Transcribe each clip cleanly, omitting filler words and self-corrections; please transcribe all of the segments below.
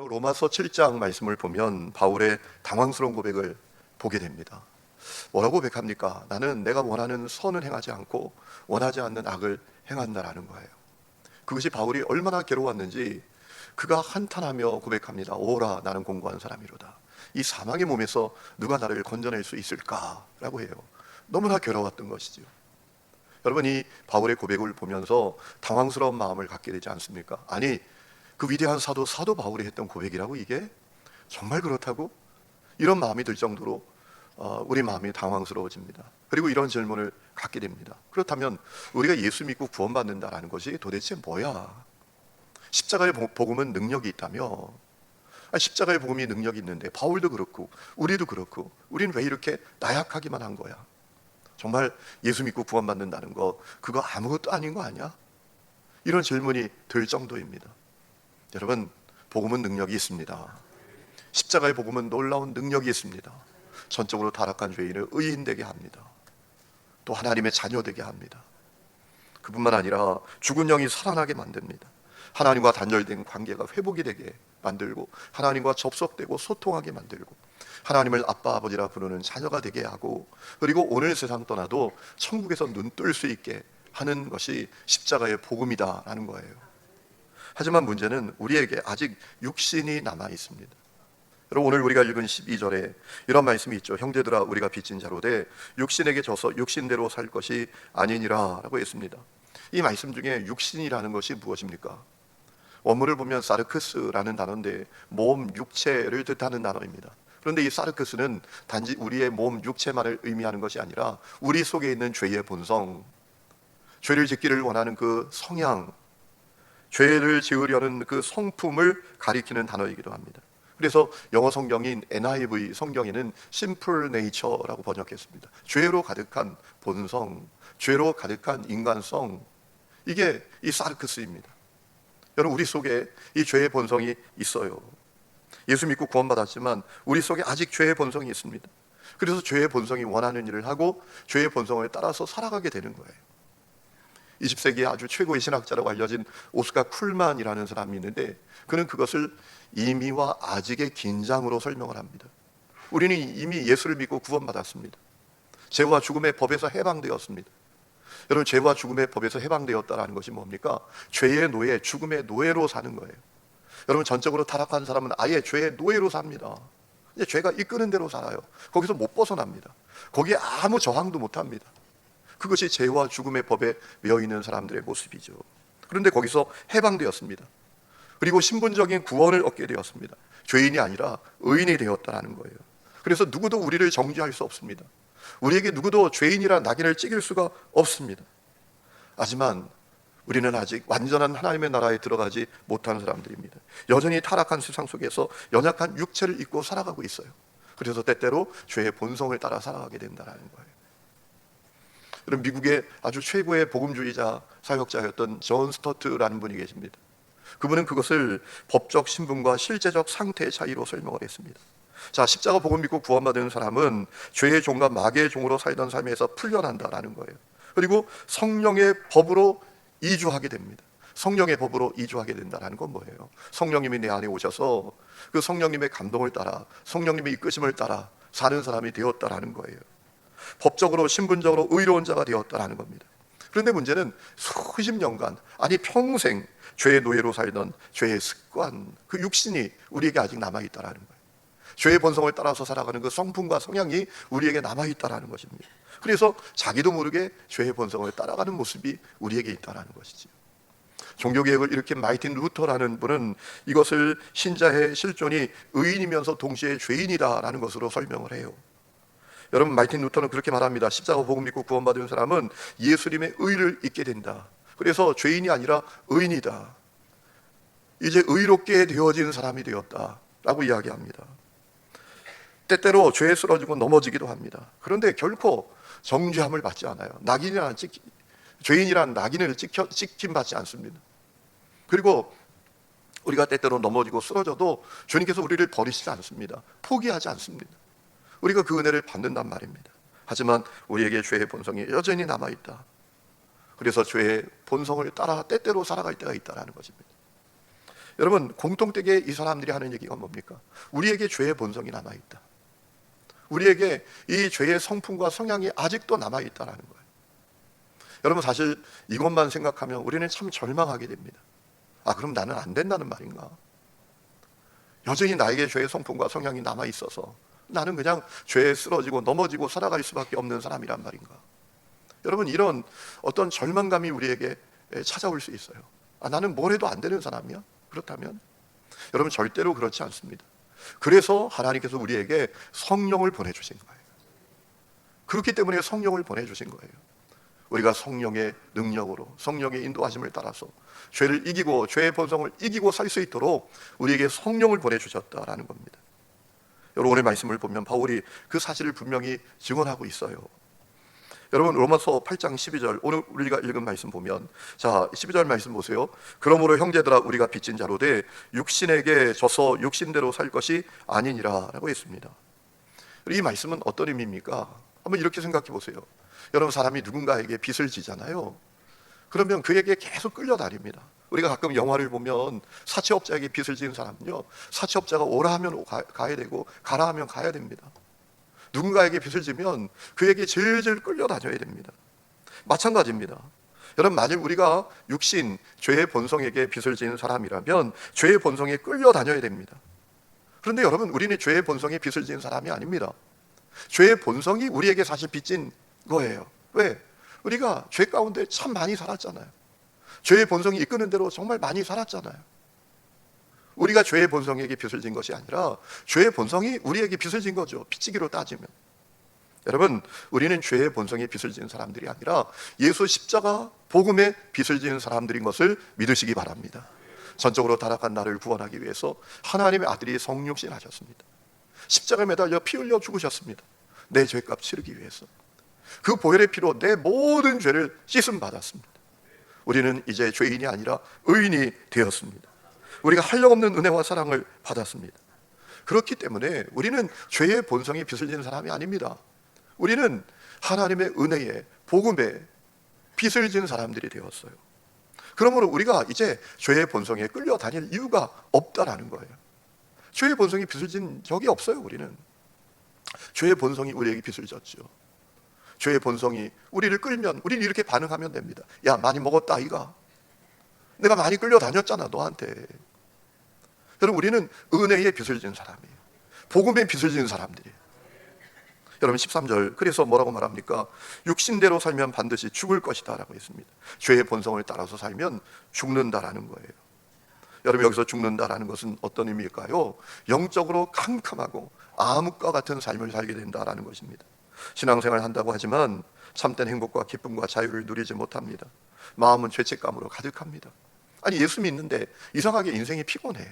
로마서 7장 말씀을 보면 바울의 당황스러운 고백을 보게 됩니다. 뭐라고 고백합니까? 나는 내가 원하는 선을 행하지 않고 원하지 않는 악을 행한다라는 거예요. 그것이 바울이 얼마나 괴로웠는지 그가 한탄하며 고백합니다. 오라, 나는 공고한 사람이로다. 이 사망의 몸에서 누가 나를 건져낼 수 있을까라고 해요. 너무나 괴로웠던 것이죠. 여러분, 이 바울의 고백을 보면서 당황스러운 마음을 갖게 되지 않습니까? 아니, 그 위대한 사도 바울이 했던 고백이라고 이게 정말 그렇다고? 이런 마음이 들 정도로 우리 마음이 당황스러워집니다. 그리고 이런 질문을 갖게 됩니다. 그렇다면 우리가 예수 믿고 구원받는다라는 것이 도대체 뭐야? 십자가의 복음은 능력이 있다며? 십자가의 복음이 능력이 있는데 바울도 그렇고 우리도 그렇고 우리는 왜 이렇게 나약하기만 한 거야? 정말 예수 믿고 구원받는다는 거 그거 아무것도 아닌 거 아니야? 이런 질문이 들 정도입니다. 여러분, 복음은 능력이 있습니다. 십자가의 복음은 놀라운 능력이 있습니다. 전적으로 타락한 죄인을 의인 되게 합니다. 또 하나님의 자녀 되게 합니다. 그뿐만 아니라 죽은 영이 살아나게 만듭니다. 하나님과 단절된 관계가 회복이 되게 만들고 하나님과 접속되고 소통하게 만들고 하나님을 아빠 아버지라 부르는 자녀가 되게 하고 그리고 오늘 세상 떠나도 천국에서 눈 뜰 수 있게 하는 것이 십자가의 복음이다라는 거예요. 하지만 문제는 우리에게 아직 육신이 남아 있습니다. 여러분, 오늘 우리가 읽은 12절에 이런 말씀이 있죠. 형제들아, 우리가 빚진 자로 돼 육신에게 져서 육신대로 살 것이 아니니라 라고 했습니다. 이 말씀 중에 육신이라는 것이 무엇입니까? 원문을 보면 사르크스라는 단어인데 몸, 육체를 뜻하는 단어입니다. 그런데 이 사르크스는 단지 우리의 몸, 육체만을 의미하는 것이 아니라 우리 속에 있는 죄의 본성, 죄를 짓기를 원하는 그 성향, 죄를 지으려는 그 성품을 가리키는 단어이기도 합니다. 그래서 영어 성경인 NIV 성경에는 Simple Nature라고 번역했습니다. 죄로 가득한 본성, 죄로 가득한 인간성, 이게 이 사르크스입니다. 여러분, 우리 속에 이 죄의 본성이 있어요. 예수 믿고 구원받았지만 우리 속에 아직 죄의 본성이 있습니다. 그래서 죄의 본성이 원하는 일을 하고 죄의 본성을 따라서 살아가게 되는 거예요. 20세기의 아주 최고의 신학자라고 알려진 오스카 쿨만이라는 사람이 있는데 그는 그것을 이미와 아직의 긴장으로 설명을 합니다. 우리는 이미 예수를 믿고 구원받았습니다. 죄와 죽음의 법에서 해방되었습니다. 여러분, 죄와 죽음의 법에서 해방되었다는 것이 뭡니까? 죄의 노예, 죽음의 노예로 사는 거예요. 여러분, 전적으로 타락한 사람은 아예 죄의 노예로 삽니다. 이제 죄가 이끄는 대로 살아요. 거기서 못 벗어납니다. 거기에 아무 저항도 못합니다. 그것이 죄와 죽음의 법에 매여있는 사람들의 모습이죠. 그런데 거기서 해방되었습니다. 그리고 신분적인 구원을 얻게 되었습니다. 죄인이 아니라 의인이 되었다는 거예요. 그래서 누구도 우리를 정죄할 수 없습니다. 우리에게 누구도 죄인이란 낙인을 찍을 수가 없습니다. 하지만 우리는 아직 완전한 하나님의 나라에 들어가지 못한 사람들입니다. 여전히 타락한 세상 속에서 연약한 육체를 입고 살아가고 있어요. 그래서 때때로 죄의 본성을 따라 살아가게 된다는 거예요. 여러분, 미국의 아주 최고의 복음주의자 사역자였던 존 스토트라는 분이 계십니다. 그분은 그것을 법적 신분과 실제적 상태의 차이로 설명을 했습니다. 자, 십자가 복음 믿고 구원받은 사람은 죄의 종과 마귀의 종으로 살던 삶에서 풀려난다라는 거예요. 그리고 성령의 법으로 이주하게 됩니다. 성령의 법으로 이주하게 된다는 건 뭐예요? 성령님이 내 안에 오셔서 그 성령님의 감동을 따라 성령님의 이끄심을 따라 사는 사람이 되었다라는 거예요. 법적으로 신분적으로 의로운 자가 되었다라는 겁니다. 그런데 문제는 수십 년간, 아니 평생 죄의 노예로 살던 죄의 습관, 그 육신이 우리에게 아직 남아있다라는 거예요. 죄의 본성을 따라서 살아가는 그 성품과 성향이 우리에게 남아있다라는 것입니다. 그래서 자기도 모르게 죄의 본성을 따라가는 모습이 우리에게 있다라는 것이죠. 종교개혁을 일으킨 마르틴 루터라는 분은 이것을 신자의 실존이 의인이면서 동시에 죄인이다라는 것으로 설명을 해요. 여러분, 마르틴 루터는 그렇게 말합니다. 십자가 복음 믿고 구원받은 사람은 예수님의 의를 잊게 된다. 그래서 죄인이 아니라 의인이다. 이제 의롭게 되어진 사람이 되었다라고 이야기합니다. 때때로 죄에 쓰러지고 넘어지기도 합니다. 그런데 결코 정죄함을 받지 않아요. 죄인이란 낙인을 찍힘 받지 않습니다. 그리고 우리가 때때로 넘어지고 쓰러져도 주님께서 우리를 버리시지 않습니다. 포기하지 않습니다. 우리가 그 은혜를 받는단 말입니다. 하지만 우리에게 죄의 본성이 여전히 남아있다. 그래서 죄의 본성을 따라 때때로 살아갈 때가 있다는 것입니다. 여러분, 공통되게 이 사람들이 하는 얘기가 뭡니까? 우리에게 죄의 본성이 남아있다. 우리에게 이 죄의 성품과 성향이 아직도 남아있다는 거예요. 여러분, 사실 이것만 생각하면 우리는 참 절망하게 됩니다. 아, 그럼 나는 안 된다는 말인가? 여전히 나에게 죄의 성품과 성향이 남아있어서 나는 그냥 죄에 쓰러지고 넘어지고 살아갈 수밖에 없는 사람이란 말인가? 여러분, 이런 어떤 절망감이 우리에게 찾아올 수 있어요. 아, 나는 뭘 해도 안 되는 사람이야? 그렇다면 여러분, 절대로 그렇지 않습니다. 그래서 하나님께서 우리에게 성령을 보내주신 거예요. 그렇기 때문에 성령을 보내주신 거예요. 우리가 성령의 능력으로, 성령의 인도하심을 따라서 죄를 이기고 죄의 본성을 이기고 살 수 있도록 우리에게 성령을 보내주셨다라는 겁니다. 여러분, 오늘 말씀을 보면 바울이 그 사실을 분명히 증언하고 있어요. 여러분, 로마서 8장 12절, 오늘 우리가 읽은 말씀 보면, 자, 12절 말씀 보세요. 그러므로 형제들아, 우리가 빚진 자로 돼 육신에게 져서 육신대로 살 것이 아니니라 라고 했습니다. 이 말씀은 어떤 의미입니까? 한번 이렇게 생각해 보세요. 여러분, 사람이 누군가에게 빚을 지잖아요. 그러면 그에게 계속 끌려다닙니다. 우리가 가끔 영화를 보면 사채업자에게 빚을 지은 사람은요, 사채업자가 오라 하면 가야 되고 가라 하면 가야 됩니다. 누군가에게 빚을 지면 그에게 질질 끌려다녀야 됩니다. 마찬가지입니다. 여러분, 만일 우리가 육신, 죄의 본성에게 빚을 지은 사람이라면 죄의 본성에 끌려다녀야 됩니다. 그런데 여러분, 우리는 죄의 본성에 빚을 지은 사람이 아닙니다. 죄의 본성이 우리에게 사실 빚진 거예요. 왜? 우리가 죄 가운데 참 많이 살았잖아요. 죄의 본성이 이끄는 대로 정말 많이 살았잖아요. 우리가 죄의 본성에게 빚을 진 것이 아니라 죄의 본성이 우리에게 빚을 진 거죠. 빚지기로 따지면. 여러분, 우리는 죄의 본성에 빚을 지는 사람들이 아니라 예수 십자가 복음에 빚을 지는 사람들인 것을 믿으시기 바랍니다. 전적으로 타락한 나를 구원하기 위해서 하나님의 아들이 성육신 하셨습니다. 십자가에 매달려 피 흘려 죽으셨습니다. 내 죄값 치르기 위해서. 그 보혈의 피로 내 모든 죄를 씻음 받았습니다. 우리는 이제 죄인이 아니라 의인이 되었습니다. 우리가 한량없는 은혜와 사랑을 받았습니다. 그렇기 때문에 우리는 죄의 본성에 빚을 지는 사람이 아닙니다. 우리는 하나님의 은혜에, 복음에 빚을 지는 사람들이 되었어요. 그러므로 우리가 이제 죄의 본성에 끌려다닐 이유가 없다라는 거예요. 죄의 본성이 빚을 진 적이 없어요. 우리는 죄의 본성이 우리에게 빚을 졌죠. 죄의 본성이 우리를 끌면 우리는 이렇게 반응하면 됩니다. 야, 많이 먹었다 아이가. 내가 많이 끌려다녔잖아 너한테. 여러분, 우리는 은혜에 빚을 지는 사람이에요. 복음에 빚을 지는 사람들이에요. 여러분, 13절, 그래서 뭐라고 말합니까? 육신대로 살면 반드시 죽을 것이다 라고 했습니다. 죄의 본성을 따라서 살면 죽는다라는 거예요. 여러분, 여기서 죽는다라는 것은 어떤 의미일까요? 영적으로 캄캄하고 암흑과 같은 삶을 살게 된다라는 것입니다. 신앙생활을 한다고 하지만 참된 행복과 기쁨과 자유를 누리지 못합니다. 마음은 죄책감으로 가득합니다. 아니, 예수 믿는데 이상하게 인생이 피곤해.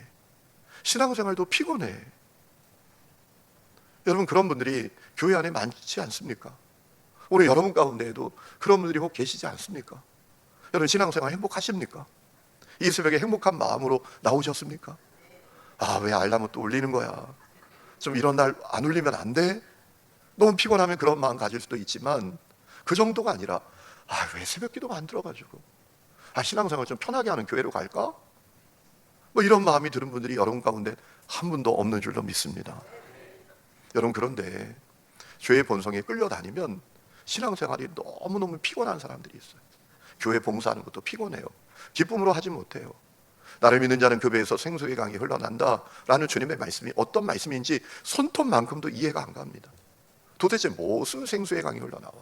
신앙생활도 피곤해. 여러분, 그런 분들이 교회 안에 많지 않습니까? 오늘 여러분 가운데에도 그런 분들이 혹 계시지 않습니까? 여러분, 신앙생활 행복하십니까? 이 새벽에 행복한 마음으로 나오셨습니까? 아, 왜 알람은 또 울리는 거야? 좀 이런 날 안 울리면 안 돼? 너무 피곤하면 그런 마음 가질 수도 있지만 그 정도가 아니라, 아, 왜 새벽 기도가 안 들어가지고, 아, 신앙생활 좀 편하게 하는 교회로 갈까? 뭐 이런 마음이 드는 분들이 여러분 가운데 한 분도 없는 줄로 믿습니다. 여러분, 그런데 죄의 본성에 끌려다니면 신앙생활이 너무너무 피곤한 사람들이 있어요. 교회 봉사하는 것도 피곤해요. 기쁨으로 하지 못해요. 나를 믿는 자는 그 배에서 생수의 강이 흘러난다 라는 주님의 말씀이 어떤 말씀인지 손톱만큼도 이해가 안 갑니다. 도대체 무슨 생수의 강이 흘러나와?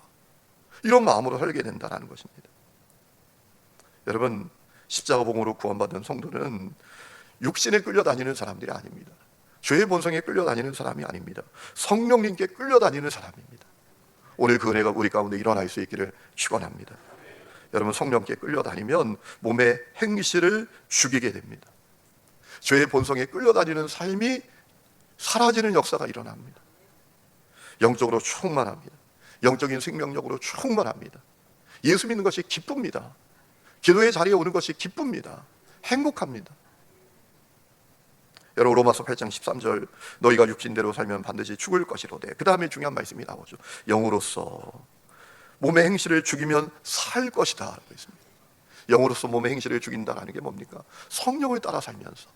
이런 마음으로 살게 된다는 것입니다. 여러분, 십자가봉으로 구원받은 성도는 육신에 끌려다니는 사람들이 아닙니다. 죄의 본성에 끌려다니는 사람이 아닙니다. 성령님께 끌려다니는 사람입니다. 오늘 그 은혜가 우리 가운데 일어날 수 있기를 축원합니다. 여러분, 성령께 끌려다니면 몸의 행실을 죽이게 됩니다. 죄의 본성에 끌려다니는 삶이 사라지는 역사가 일어납니다. 영적으로 충만합니다. 영적인 생명력으로 충만합니다. 예수 믿는 것이 기쁩니다. 기도의 자리에 오는 것이 기쁩니다. 행복합니다. 여러분, 로마서 8장 13절, 너희가 육신대로 살면 반드시 죽을 것이로되, 그 다음에 중요한 말씀이 나오죠. 영으로서 몸의 행실을 죽이면 살 것이다 라고 했습니다. 영으로서 몸의 행실을 죽인다라는 게 뭡니까? 성령을 따라 살면서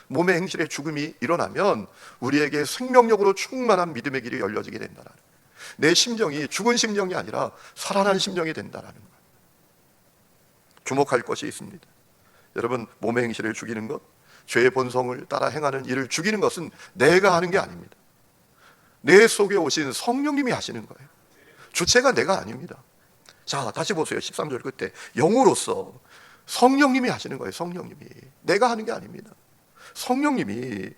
몸의 행실의 죽음이 일어나면 우리에게 생명력으로 충만한 믿음의 길이 열려지게 된다는 거예요. 내 심령이 죽은 심령이 아니라 살아난 심령이 된다는 거예요. 주목할 것이 있습니다. 여러분, 몸의 행실을 죽이는 것, 죄의 본성을 따라 행하는 일을 죽이는 것은 내가 하는 게 아닙니다. 내 속에 오신 성령님이 하시는 거예요. 주체가 내가 아닙니다. 자, 다시 보세요. 13절 끝에 영으로서 성령님이 하시는 거예요. 성령님이. 내가 하는 게 아닙니다. 성령님이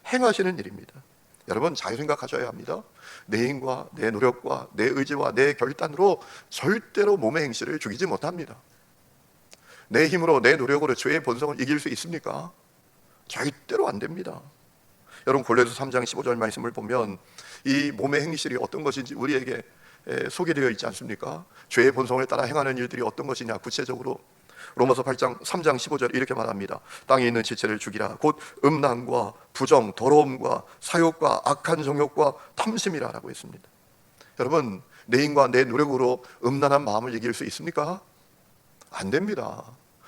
행하시는 일입니다. 여러분, 잘 생각하셔야 합니다. 내 힘과 내 노력과 내 의지와 내 결단으로 절대로 몸의 행실을 죽이지 못합니다. 내 힘으로 내 노력으로 죄의 본성을 이길 수 있습니까? 절대로 안 됩니다. 여러분, 골로새 3장 15절 말씀을 보면 이 몸의 행실이 어떤 것인지 우리에게 소개되어 있지 않습니까? 죄의 본성을 따라 행하는 일들이 어떤 것이냐, 구체적으로 로마서 8장 3장 15절 이렇게 말합니다. 땅에 있는 지체를 죽이라. 곧 음란과 부정, 더러움과 사욕과 악한 정욕과 탐심이라 라고 했습니다. 여러분, 내 힘과 내 노력으로 음란한 마음을 이길 수 있습니까? 안 됩니다.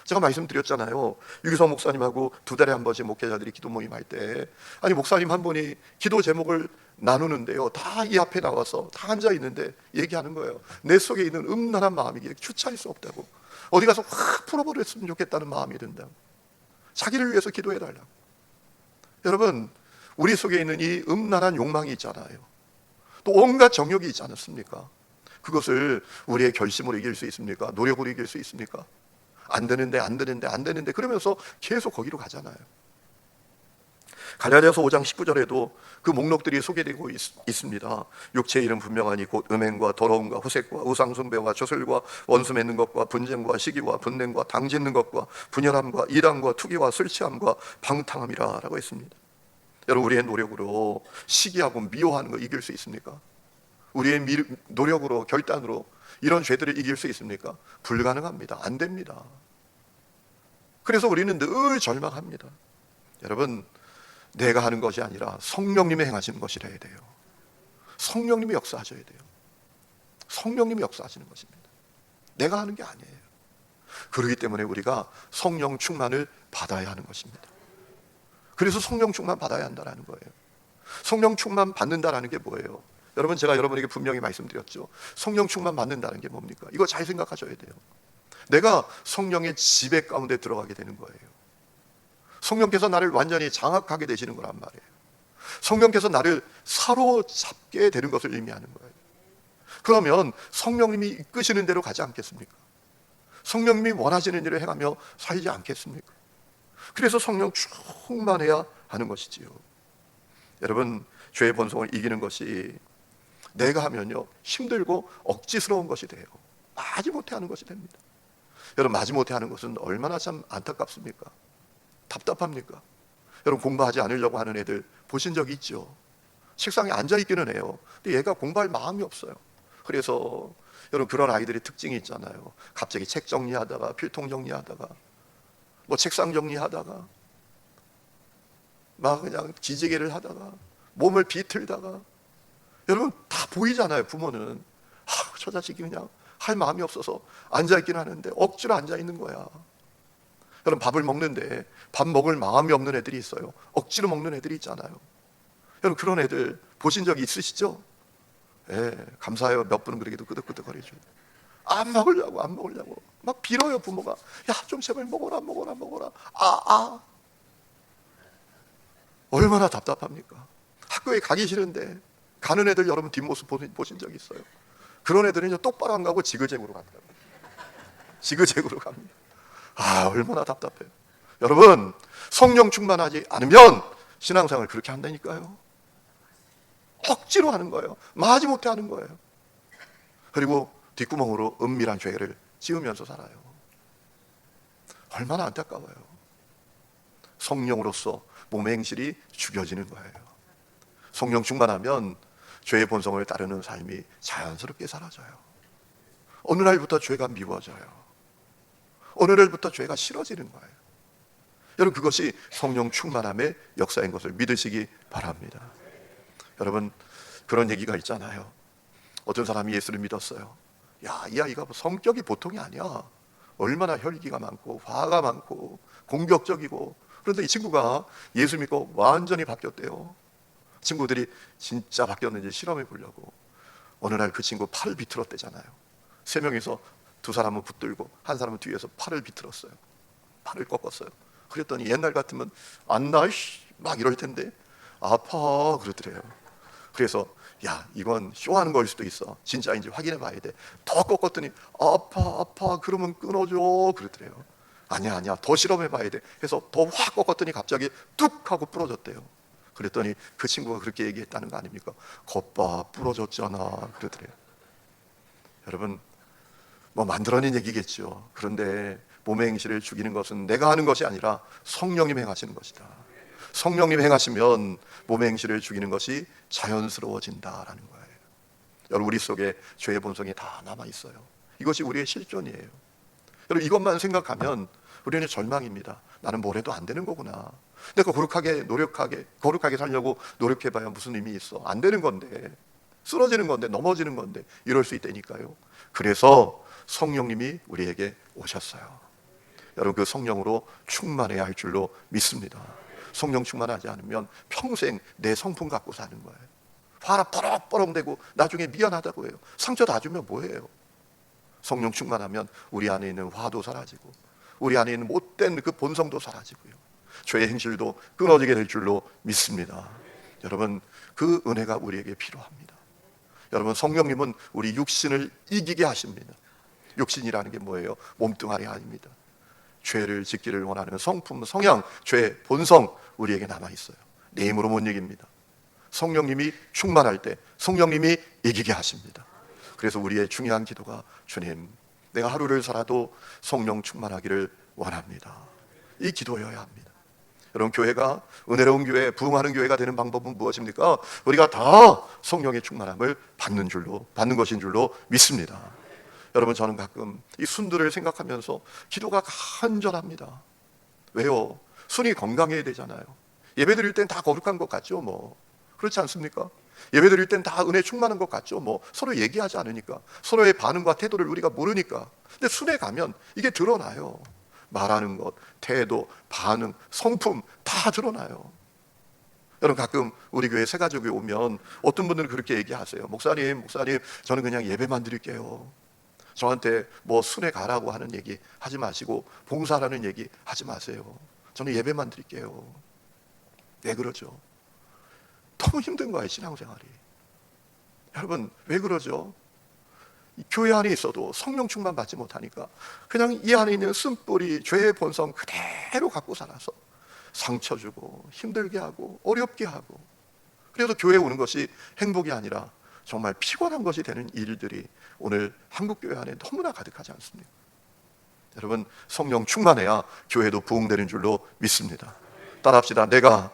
제가 말씀드렸잖아요. 유기성 목사님하고 2달에 한 번씩 목회자들이 기도 모임할 때, 아니 목사님 한 분이 기도 제목을 나누는데요, 다 이 앞에 나와서 다 앉아 있는데 얘기하는 거예요. 내 속에 있는 음란한 마음이 주체할 수 없다고, 어디 가서 확 풀어버렸으면 좋겠다는 마음이 든다고, 자기를 위해서 기도해달라고. 여러분, 우리 속에 있는 이 음란한 욕망이 있잖아요. 또 온갖 정욕이 있지 않습니까? 그것을 우리의 결심으로 이길 수 있습니까? 노력으로 이길 수 있습니까? 안 되는데 그러면서 계속 거기로 가잖아요. 갈라디아서 5장 19절에도 그 목록들이 소개되고 있습니다. 육체의 이름 분명하니 곧 음행과 더러움과 후색과 우상숭배와 조슬과 원수 맺는 것과 분쟁과 시기와 분냉과 당짓는 것과 분열함과 이단과 투기와 술 취함과 방탕함이라 라고 했습니다. 여러분, 우리의 노력으로 시기하고 미워하는 거 이길 수 있습니까? 우리의 노력으로, 결단으로 이런 죄들을 이길 수 있습니까? 불가능합니다. 안 됩니다. 그래서 우리는 늘 절망합니다. 여러분, 내가 하는 것이 아니라 성령님이 행하시는 것이라 해야 돼요. 성령님이 역사하셔야 돼요. 성령님이 역사하시는 것입니다. 내가 하는 게 아니에요. 그렇기 때문에 우리가 성령 충만을 받아야 하는 것입니다. 그래서 성령 충만 받아야 한다는 거예요. 성령 충만 받는다는 게 뭐예요? 여러분, 제가 여러분에게 분명히 말씀드렸죠. 성령 충만 받는다는 게 뭡니까? 이거 잘 생각하셔야 돼요. 내가 성령의 지배 가운데 들어가게 되는 거예요. 성령께서 나를 완전히 장악하게 되시는 거란 말이에요. 성령께서 나를 사로잡게 되는 것을 의미하는 거예요. 그러면 성령님이 이끄시는 대로 가지 않겠습니까? 성령님이 원하시는 일을 행하며 살지 않겠습니까? 그래서 성령 충만해야 하는 것이지요. 여러분, 죄의 본성을 이기는 것이 내가 하면요, 힘들고 억지스러운 것이 돼요. 마지못해 하는 것이 됩니다. 여러분, 마지못해 하는 것은 얼마나 참 안타깝습니까? 답답합니까? 여러분, 공부하지 않으려고 하는 애들 보신 적 있죠? 책상에 앉아있기는 해요. 근데 얘가 공부할 마음이 없어요. 그래서 여러분, 그런 아이들의 특징이 있잖아요. 갑자기 책 정리하다가, 필통 정리하다가, 뭐 책상 정리하다가, 막 그냥 기지개를 하다가, 몸을 비틀다가, 여러분 다 보이잖아요. 부모는 저 자식이 그냥 할 마음이 없어서 앉아있긴 하는데 억지로 앉아있는 거야. 여러분, 밥을 먹는데 밥 먹을 마음이 없는 애들이 있어요. 억지로 먹는 애들이 있잖아요. 여러분, 그런 애들 보신 적이 있으시죠? 예, 감사해요. 몇 분은 그렇게도 끄덕끄덕거리죠. 안 먹으려고 막 빌어요. 부모가, 야, 좀 제발 먹어라. 얼마나 답답합니까? 학교에 가기 싫은데 가는 애들 여러분 뒷모습 보신 적 있어요? 그런 애들은 이제 똑바로 안 가고 지그재그로 간다고. 지그재그로 갑니다. 얼마나 답답해요. 여러분, 성령 충만하지 않으면 신앙생활을 그렇게 한다니까요. 억지로 하는 거예요. 마지못해 하는 거예요. 그리고 뒷구멍으로 은밀한 죄를 지으면서 살아요. 얼마나 안타까워요. 성령으로서 몸의 행실이 죽여지는 거예요. 성령 충만하면 죄의 본성을 따르는 삶이 자연스럽게 사라져요. 어느 날부터 죄가 미워져요. 어느 날부터 죄가 싫어지는 거예요. 여러분, 그것이 성령 충만함의 역사인 것을 믿으시기 바랍니다. 여러분, 그런 얘기가 있잖아요. 어떤 사람이 예수를 믿었어요. 야, 이 아이가 성격이 보통이 아니야. 얼마나 혈기가 많고 화가 많고 공격적이고, 그런데 이 친구가 예수 믿고 완전히 바뀌었대요. 친구들이 진짜 바뀌었는지 실험해 보려고 어느 날 그 친구 팔을 비틀었대잖아요. 세 명이서 두 사람은 붙들고 한 사람은 뒤에서 팔을 비틀었어요. 팔을 꺾었어요. 그랬더니 옛날 같으면 안 나, 막 이럴 텐데 아파 그러더래요. 그래서 야, 이건 쇼하는 걸 수도 있어, 진짜인지 확인해 봐야 돼. 더 꺾었더니 아파 그러면 끊어줘 그러더래요. 아니야 더 실험해 봐야 돼 해서 더 확 꺾었더니 갑자기 뚝 하고 부러졌대요. 그랬더니 그 친구가 그렇게 얘기했다는 거 아닙니까? 겉봐 부러졌잖아 그러더래요. 여러분, 뭐 만들어낸 얘기겠죠. 그런데 몸의 행실을 죽이는 것은 내가 하는 것이 아니라 성령님 행하시는 것이다. 성령님 행하시면 몸의 행실을 죽이는 것이 자연스러워진다라는 거예요. 여러분, 우리 속에 죄의 본성이 다 남아 있어요. 이것이 우리의 실존이에요. 여러분, 이것만 생각하면 우리는 절망입니다. 나는 뭘 해도 안 되는 거구나. 내가 거룩하게 살려고 노력해봐야 무슨 의미 있어? 안 되는 건데, 쓰러지는 건데, 넘어지는 건데, 이럴 수 있다니까요. 그래서 성령님이 우리에게 오셨어요. 여러분, 그 성령으로 충만해야 할 줄로 믿습니다. 성령 충만하지 않으면 평생 내 성품 갖고 사는 거예요. 화나 뻐럭뻐럭대고 나중에 미안하다고 해요. 상처 다 주면 뭐예요? 성령 충만하면 우리 안에 있는 화도 사라지고 우리 안에 있는 못된 그 본성도 사라지고요, 죄의 행실도 끊어지게 될 줄로 믿습니다. 여러분, 그 은혜가 우리에게 필요합니다. 여러분, 성령님은 우리 육신을 이기게 하십니다. 육신이라는 게 뭐예요? 몸뚱아리 아닙니다. 죄를 짓기를 원하는 성품, 성향, 죄, 본성 우리에게 남아있어요. 내 힘으로 못 이깁니다. 성령님이 충만할 때 성령님이 이기게 하십니다. 그래서 우리의 중요한 기도가, 주님, 내가 하루를 살아도 성령 충만하기를 원합니다. 이 기도여야 합니다. 여러분, 교회가 은혜로운 교회, 부흥하는 교회가 되는 방법은 무엇입니까? 우리가 다 성령의 충만함을 받는 것인 줄로 믿습니다. 여러분, 저는 가끔 이 순들을 생각하면서 기도가 간절합니다. 왜요? 순이 건강해야 되잖아요. 예배 드릴 땐 다 거룩한 것 같죠? 뭐 그렇지 않습니까? 예배 드릴 땐 다 은혜 충만한 것 같죠? 뭐 서로 얘기하지 않으니까, 서로의 반응과 태도를 우리가 모르니까. 근데 순회 가면 이게 드러나요. 말하는 것, 태도, 반응, 성품 다 드러나요. 여러분, 가끔 우리 교회 새가족이 오면 어떤 분들은 그렇게 얘기하세요. 목사님, 저는 그냥 예배만 드릴게요. 저한테 뭐 순회 가라고 하는 얘기 하지 마시고 봉사라는 얘기 하지 마세요. 저는 예배만 드릴게요. 왜 그러죠? 너무 힘든 거예요, 신앙생활이. 여러분, 왜 그러죠? 교회 안에 있어도 성령 충만 받지 못하니까 그냥 이 안에 있는 쓴뿌리, 죄의 본성 그대로 갖고 살아서 상처 주고 힘들게 하고 어렵게 하고, 그래도 교회에 오는 것이 행복이 아니라 정말 피곤한 것이 되는 일들이 오늘 한국교회 안에 너무나 가득하지 않습니까? 여러분, 성령 충만해야 교회도 부흥되는 줄로 믿습니다. 따라합시다. 내가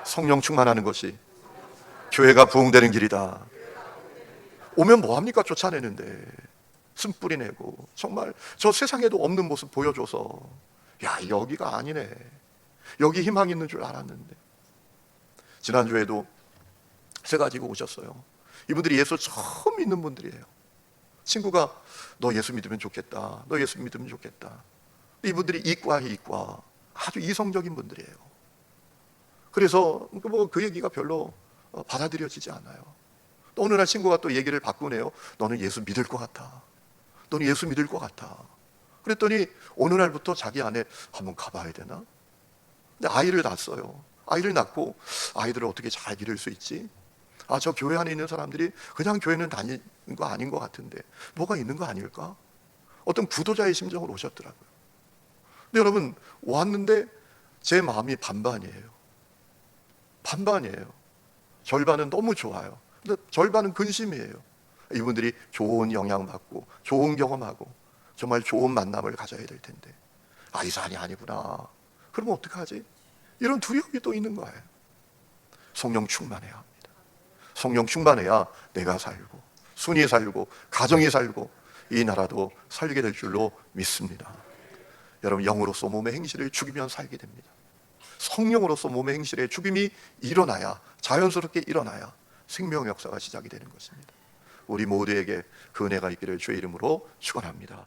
성령 충만하는 것이 교회가 부흥되는 길이다. 오면 뭐합니까? 쫓아내는데 쓴뿌리 내고 정말 저 세상에도 없는 모습 보여줘서, 야, 여기가 아니네, 여기 희망이 있는 줄 알았는데. 지난주에도 세 가지고 오셨어요. 이분들이 예수 처음 믿는 분들이에요. 친구가 너 예수 믿으면 좋겠다, 너 예수 믿으면 좋겠다. 이분들이 이과 아주 이성적인 분들이에요. 그래서 뭐 그 얘기가 별로 받아들여지지 않아요. 또 어느 날 친구가 또 얘기를 바꾸네요. 너는 예수 믿을 것 같아, 너는 예수 믿을 것 같아. 그랬더니 어느 날부터 자기 안에 한번 가봐야 되나? 근데 아이를 낳았어요. 아이를 낳고 아이들을 어떻게 잘 기를 수 있지? 아, 저 교회 안에 있는 사람들이 그냥 교회는 다니는 거 아닌 것 같은데 뭐가 있는 거 아닐까? 어떤 구도자의 심정으로 오셨더라고요. 근데 여러분, 왔는데 제 마음이 반반이에요. 절반은 너무 좋아요. 근데 절반은 근심이에요. 이분들이 좋은 영향 받고 좋은 경험하고 정말 좋은 만남을 가져야 될 텐데, 아, 이 사람이 아니구나. 그러면 어떡하지? 이런 두려움이 또 있는 거예요. 성령 충만해야 합니다. 성령 충만해야 내가 살고 순이 살고 가정이 살고 이 나라도 살게 될 줄로 믿습니다. 여러분, 영으로서 몸의 행실을 죽이면 살게 됩니다. 성령으로서 몸의 행실의 죽임이 일어나야, 자연스럽게 일어나야 생명 역사가 시작이 되는 것입니다. 우리 모두에게 그 은혜가 있기를 주의 이름으로 축원합니다.